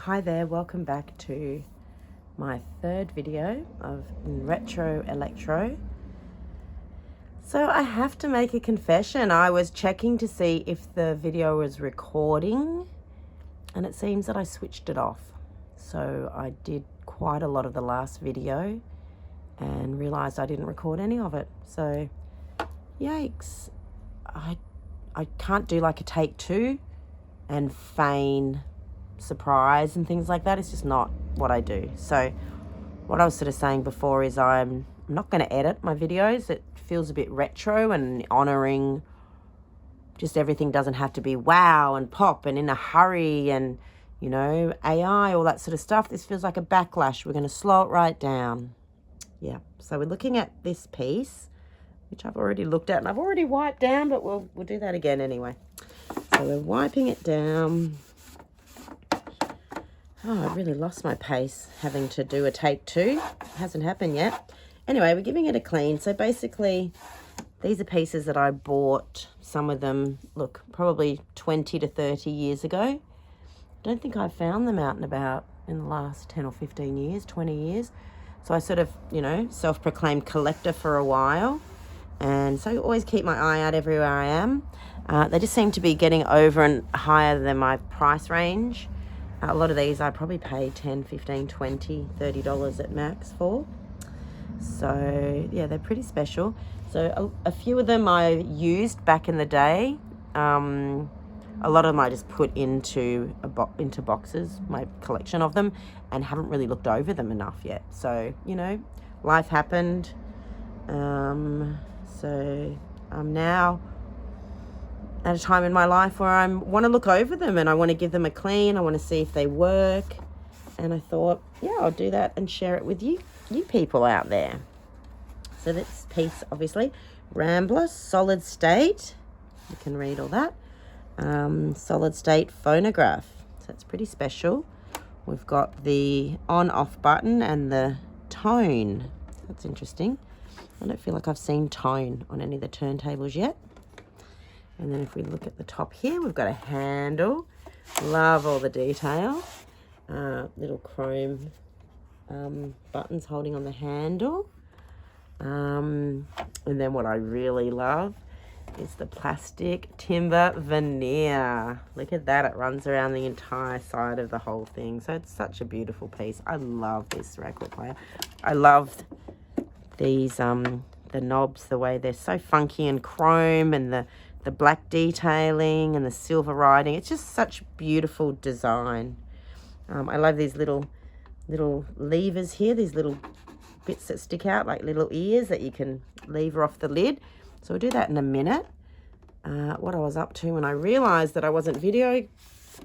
Hi there, welcome back to my third video of Retro Electro. So I have to make a confession. I was checking to see if the video was recording and it seems that I switched it off. So I did quite a lot of the last video and realized I didn't record any of it. So yikes. I can't do like a take two and feign surprise and things like that. It's just not what I do. So what I was sort of saying before is I'm not going to edit my videos. It feels a bit retro and honoring just everything doesn't have to be wow and pop and in a hurry and, you know, AI, all that sort of stuff. This feels like a backlash. We're going to slow it right down. Yeah. So we're looking at this piece, which I've already looked at and I've already wiped down, but we'll do that again anyway. So we're wiping it down. Oh, I really lost my pace having to do a take two. It hasn't happened yet. Anyway, we're giving it a clean. So basically, these are pieces that I bought, some of them, look, probably 20 to 30 years ago. I don't think I've found them out and about in the last 10 or 15 years, 20 years. So I sort of, you know, self-proclaimed collector for a while. And so I always keep my eye out everywhere I am. They just seem to be getting over and higher than my price range. A lot of these I probably pay $10, $15, $20, $30 at max for. So yeah, they're pretty special. So a few of them I used back in the day. A lot of them I just put into boxes, my collection of them, and haven't really looked over them enough yet. So, you know, life happened. So I'm now at a time in my life where I want to look over them and I want to give them a clean. I want to see if they work. And I thought, yeah, I'll do that and share it with you people out there. So this piece, obviously, Rambler, solid state. You can read all that. Solid state phonograph. So it's pretty special. We've got the on-off button and the tone. That's interesting. I don't feel like I've seen tone on any of the turntables yet. And then if we look at the top here, we've got a handle. Love all the detail. Little chrome buttons holding on the handle. And then what I really love is the plastic timber veneer. Look at that. It runs around the entire side of the whole thing. So it's such a beautiful piece. I love this record player. I love these, the knobs, the way they're so funky and chrome, and the black detailing and the silver writing. It's just such beautiful design. I love these little levers here, these little bits that stick out like little ears that you can lever off the lid. So we'll do that in a minute. What I was up to when I realized that I wasn't video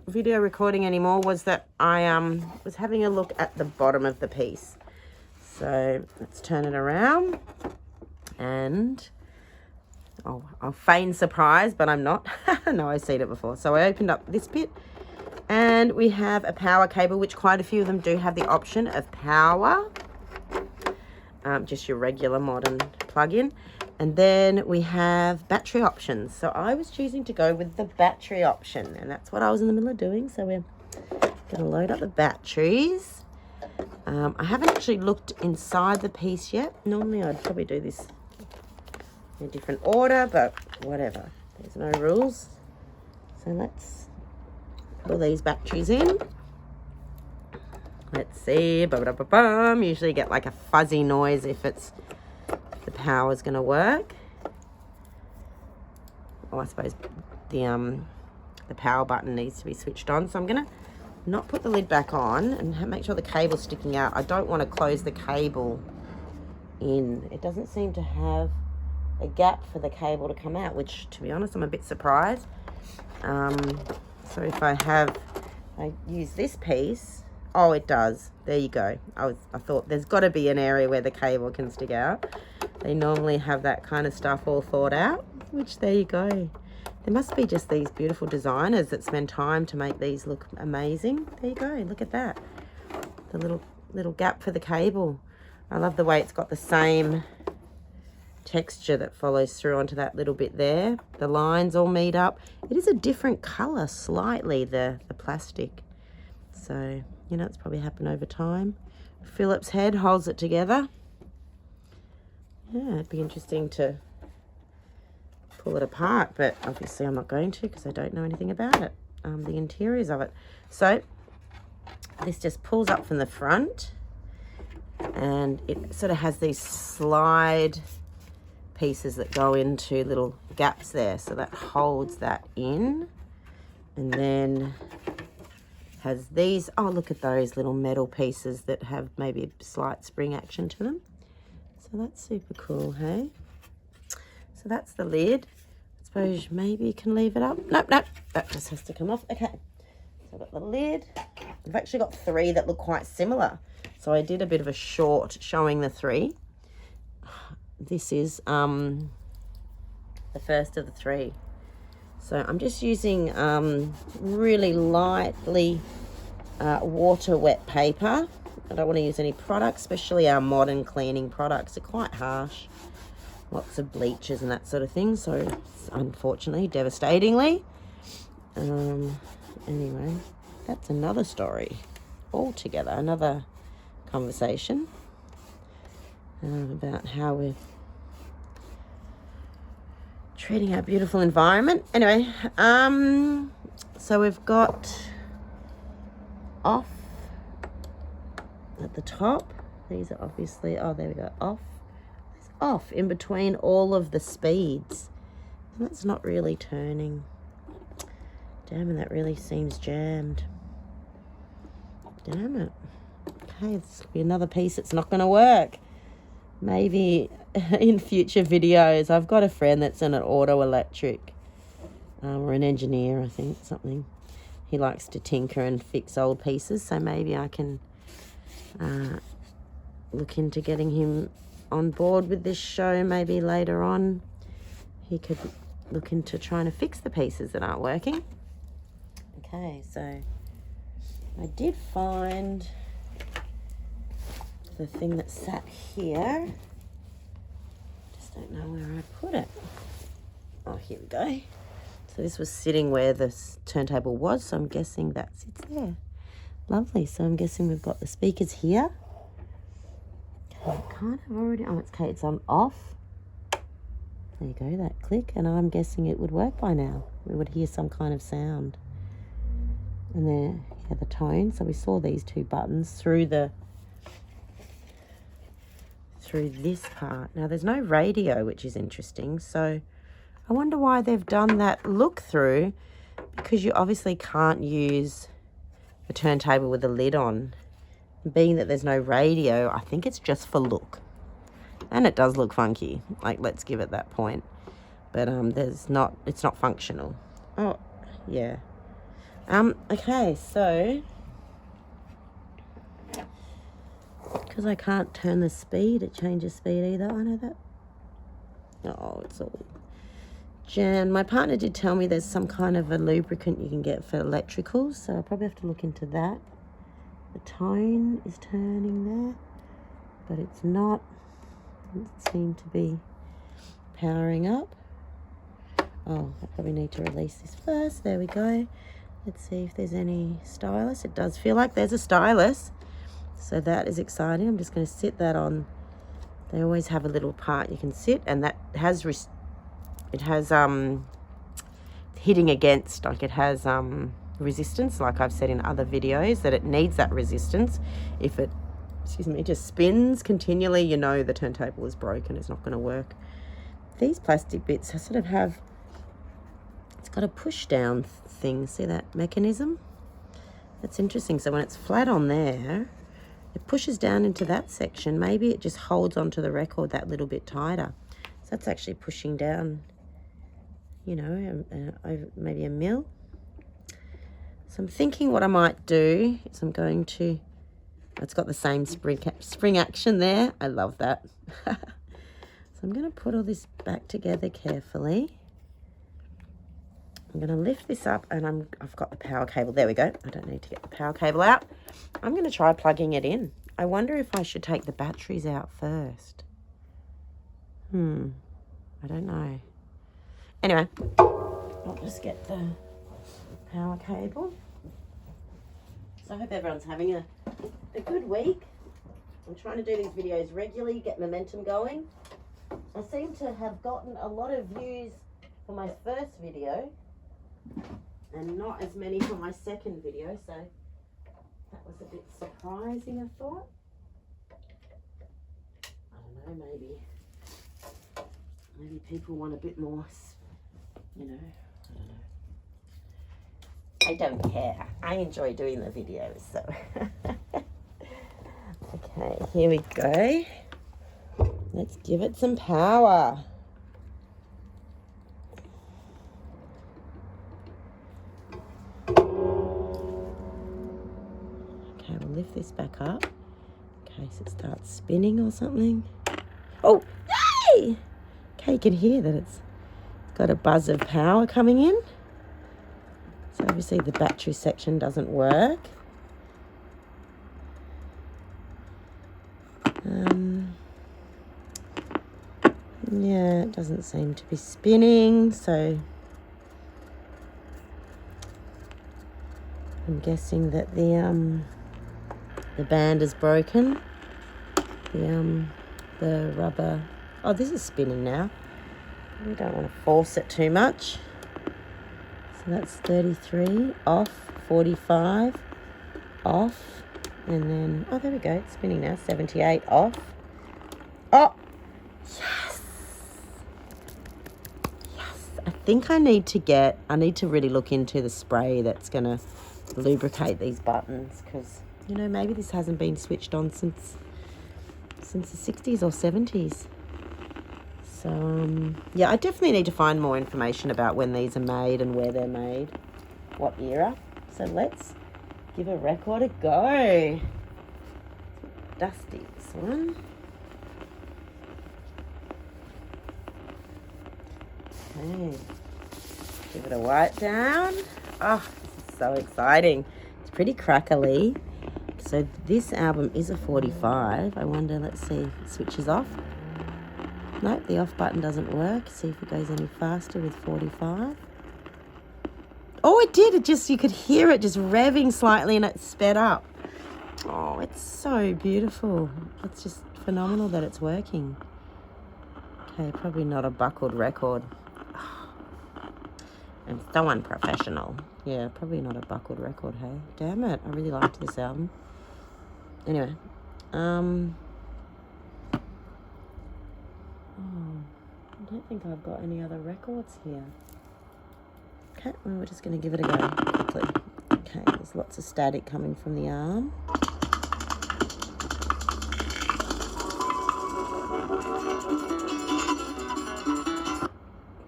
recording anymore was that I was having a look at the bottom of the piece. So let's turn it around and I'll feign surprise, but I'm not. No, I've seen it before. So I opened up this bit and we have a power cable, which quite a few of them do have the option of power. Just your regular modern plug-in. And then we have battery options. So I was choosing to go with the battery option, and that's what I was in the middle of doing. So we're going to load up the batteries. I haven't actually looked inside the piece yet. Normally I'd probably do this in a different order, but whatever. There's no rules. So let's pull these batteries in. Let's see. Usually get like a fuzzy noise if the power's going to work. Oh, I suppose the power button needs to be switched on. So I'm going to not put the lid back on and make sure the cable's sticking out. I don't want to close the cable in. It doesn't seem to have a gap for the cable to come out, which, to be honest, I'm a bit surprised. So if I use this piece, oh, it does. There you go. I thought there's got to be an area where the cable can stick out. They normally have that kind of stuff all thought out, which there you go. There must be just these beautiful designers that spend time to make these look amazing. There you go. Look at that. The little gap for the cable. I love the way it's got the same texture that follows through onto that little bit there. The lines all meet up. It is a different color slightly, the plastic. So, you know, it's probably happened over time. Phillips head holds it together. Yeah, it'd be interesting to pull it apart, but obviously I'm not going to because I don't know anything about it, the interiors of it. So this just pulls up from the front, and it sort of has these slide pieces that go into little gaps there, so that holds that in. And then has these, oh, look at those little metal pieces that have maybe a slight spring action to them. So that's super cool, hey? So that's the lid. I suppose maybe you can leave it up. Nope, nope, that just has to come off. Okay, so I've got the lid. I've actually got 3 that look quite similar. So I did a bit of a short showing the 3. This is the first of the 3. So I'm just using really lightly water wet paper. I don't want to use any products, especially our modern cleaning products. They're quite harsh. Lots of bleaches and that sort of thing. So it's unfortunately, devastatingly. Anyway, that's another story altogether. Another conversation about how we're treating our beautiful environment. Anyway, so we've got off at the top. These are obviously, oh, there we go, off. It's off in between all of the speeds. And that's not really turning. Damn, and that really seems jammed. Damn it. Okay, this will be another piece that's not going to work. Maybe in future videos. I've got a friend that's in an auto electric, or an engineer, I think, something. He likes to tinker and fix old pieces, so maybe I can look into getting him on board with this show. Maybe later on he could look into trying to fix the pieces that aren't working. Okay, so I did find the thing that sat here. Just don't know where I put it. Oh, here we go. So this was sitting where the turntable was, so I'm guessing that sits there. Lovely. So I'm guessing we've got the speakers here. Okay, kind of already. Oh, it's okay. It's on off. There you go. That click, and I'm guessing it would work by now. We would hear some kind of sound. And there, yeah, the tone. So we saw these 2 buttons through this part. Now there's no radio, which is interesting. So I wonder why they've done that look through, because you obviously can't use a turntable with a lid on. Being that there's no radio, I think it's just for look. And it does look funky. Like, let's give it that point. But it's not functional. Oh, yeah. Okay, so because I can't turn the speed, it changes speed either. I know that. Oh, it's all jammed. My partner did tell me there's some kind of a lubricant you can get for electricals, so I'll probably have to look into that. The tone is turning there, but it's not. It doesn't seem to be powering up. Oh, I probably need to release this first. There we go. Let's see if there's any stylus. It does feel like there's a stylus, so that is exciting. I'm just going to sit that on. They always have a little part you can sit, and that has hitting against, like it has resistance, like I've said in other videos, that it needs that resistance. If it, just spins continually, you know the turntable is broken. It's not going to work. These plastic bits I sort of have, it's got a push down thing. See that mechanism? That's interesting. So when it's flat on there, it pushes down into that section. Maybe it just holds onto the record that little bit tighter. So that's actually pushing down, you know, over maybe a mil. So I'm thinking what I might do is I'm going to, it's got the same spring action there. I love that. So I'm going to put all this back together carefully. I'm going to lift this up, and I've got the power cable. There we go. I don't need to get the power cable out. I'm going to try plugging it in. I wonder if I should take the batteries out first. I don't know. Anyway, I'll just get the power cable. So I hope everyone's having a good week. I'm trying to do these videos regularly, get momentum going. I seem to have gotten a lot of views for my first video and not as many for my second video, so that was a bit surprising, I thought. I don't know, maybe people want a bit more, you know, I don't know. I don't care. I enjoy doing the videos, so. Okay, here we go. Let's give it some power. Okay, we'll lift this back up in case it starts spinning or something. Oh, yay! Okay, you can hear that it's got a buzz of power coming in. So obviously the battery section doesn't work. Yeah, it doesn't seem to be spinning, so I'm guessing that the band is broken. The rubber. Oh, this is spinning now. We don't want to force it too much. So that's 33 off, 45 off, and then there we go. It's spinning now. 78 off. Oh, yes. I think I need to really look into the spray that's going to lubricate these buttons, because, you know, maybe this hasn't been switched on since the 60s or 70s. So, yeah, I definitely need to find more information about when these are made and where they're made, what era. So let's give a record a go. Dusty, this one. Okay, give it a wipe down. Oh, this is so exciting. It's pretty crackly. So this album is a 45. I wonder, let's see if it switches off. Nope, the off button doesn't work. See if it goes any faster with 45. Oh, it did. You could hear it just revving slightly and it sped up. Oh, it's so beautiful. It's just phenomenal that it's working. Okay, probably not a buckled record. I'm so unprofessional. Yeah, probably not a buckled record, hey? Damn it, I really liked this album. Anyway, I don't think I've got any other records here. Okay, well, we're just going to give it a go quickly. Okay, there's lots of static coming from the arm.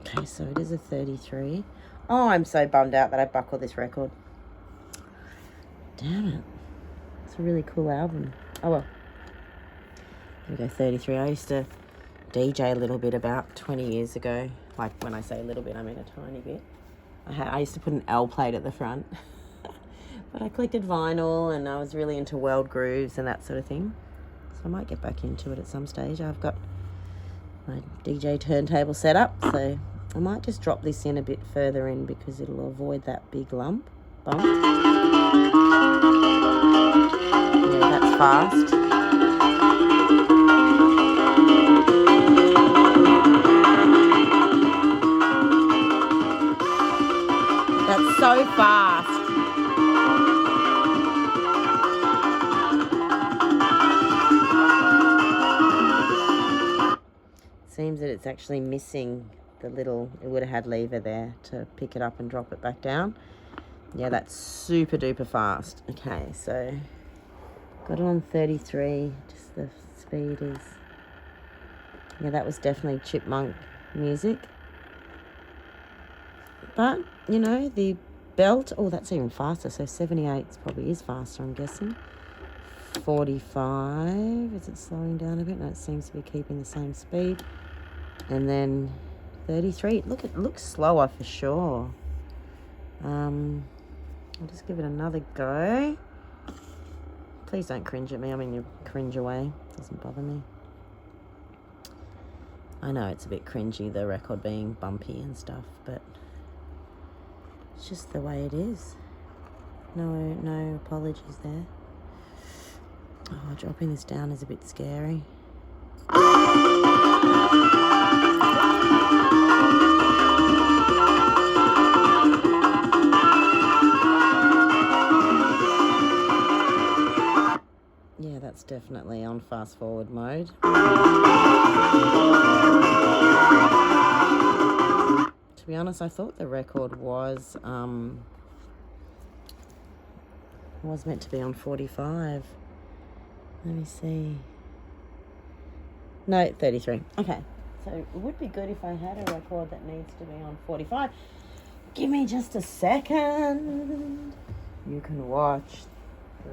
Okay, so it is a 33. Oh, I'm so bummed out that I buckled this record. Damn it. It's a really cool album. Oh, well. Here we go, 33. I used to DJ a little bit about 20 years ago. Like, when I say a little bit, I mean a tiny bit. I used to put an L plate at the front. But I collected vinyl and I was really into world grooves and that sort of thing. So I might get back into it at some stage. I've got my DJ turntable set up, so I might just drop this in a bit further in because it'll avoid that big bump. Yeah, that's fast. That's so fast. Seems that it's actually missing the little, it would have had lever there to pick it up and drop it back down. Yeah, that's super duper fast. Okay, so got it on 33, just the speed is, yeah, that was definitely chipmunk music. But, you know, the belt, oh, that's even faster, so 78 probably is faster, I'm guessing. 45, is it slowing down a bit? No, it seems to be keeping the same speed. And then 33, look, it looks slower for sure. I'll just give it another go. Please don't cringe at me. I mean, you cringe away. It doesn't bother me. I know it's a bit cringy, the record being bumpy and stuff, but it's just the way it is. No apologies there. Oh, dropping this down is a bit scary. Yeah, that's definitely on fast forward mode. To be honest, I thought the record was meant to be on 45. Let me see. No, 33. Okay. So it would be good if I had a record that needs to be on 45. Give me just a second. You can watch the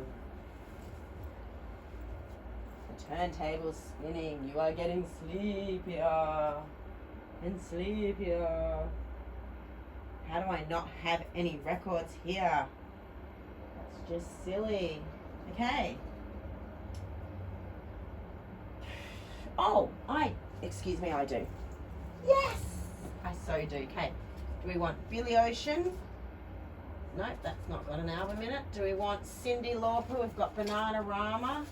turntable spinning. You are getting sleepier and sleepier. How do I not have any records here? That's just silly. Okay. Oh, excuse me, I do. Yes, I so do. Okay, do we want Billy Ocean? Nope, that's not got an album in it. Do we want Cyndi Lauper? We've got Bananarama.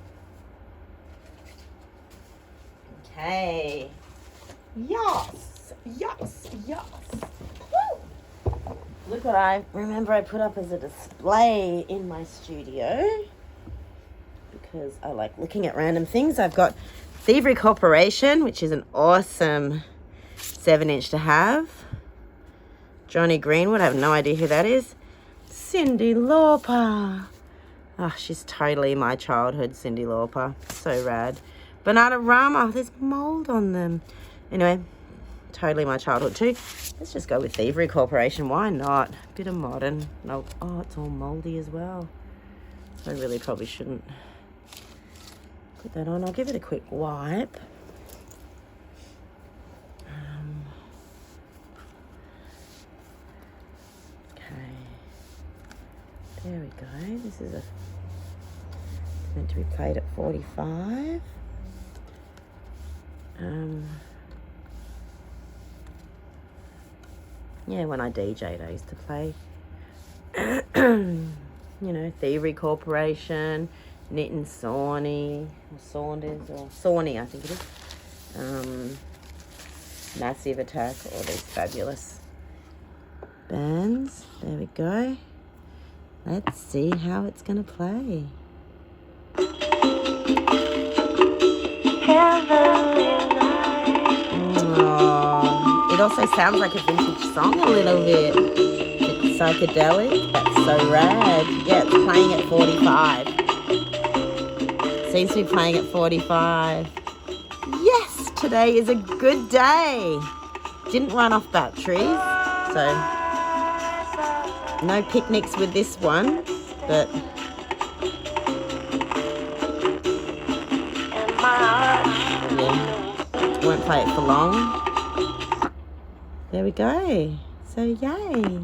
Okay. Yes. Woo! Look what I put up as a display in my studio because I like looking at random things. I've got Thievery Corporation, which is an awesome 7-inch to have. Johnny Greenwood, I have no idea who that is. Cyndi Lauper. Oh, she's totally my childhood, Cyndi Lauper. So rad. Bananarama, there's mold on them. Anyway, totally my childhood too. Let's just go with Thievery Corporation. Why not? Bit of modern. No, oh, it's all moldy as well. I really probably shouldn't put that on. I'll give it a quick wipe. Okay. There we go. This is meant to be played at 45. Yeah, when I DJ'd, I used to play, Thievery Corporation, Knit and Sawney, or Saunders, or Sawney, I think it is. Massive Attack, all these fabulous bands. There we go. Let's see how it's going to play. It also sounds like a vintage song a little bit. It's psychedelic. That's so rad. Yeah, it's playing at 45. Seems to be playing at 45. Yes, today is a good day. Didn't run off batteries, so no picnics with this one, but yeah, won't play it for long. There we go. So yay.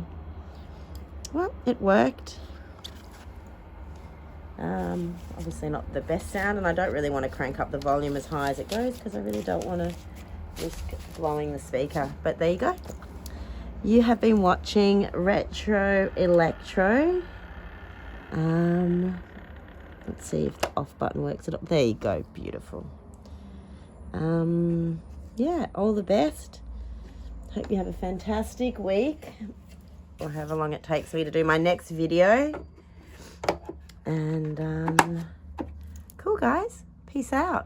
Well, it worked. Obviously not the best sound, and I don't really want to crank up the volume as high as it goes because I really don't want to risk blowing the speaker. But there you go. You have been watching Retro Electro. Let's see if the off button works at all. There you go. Beautiful. Yeah, all the best. Hope you have a fantastic week, or however long it takes me to do my next video. And cool, guys. Peace out.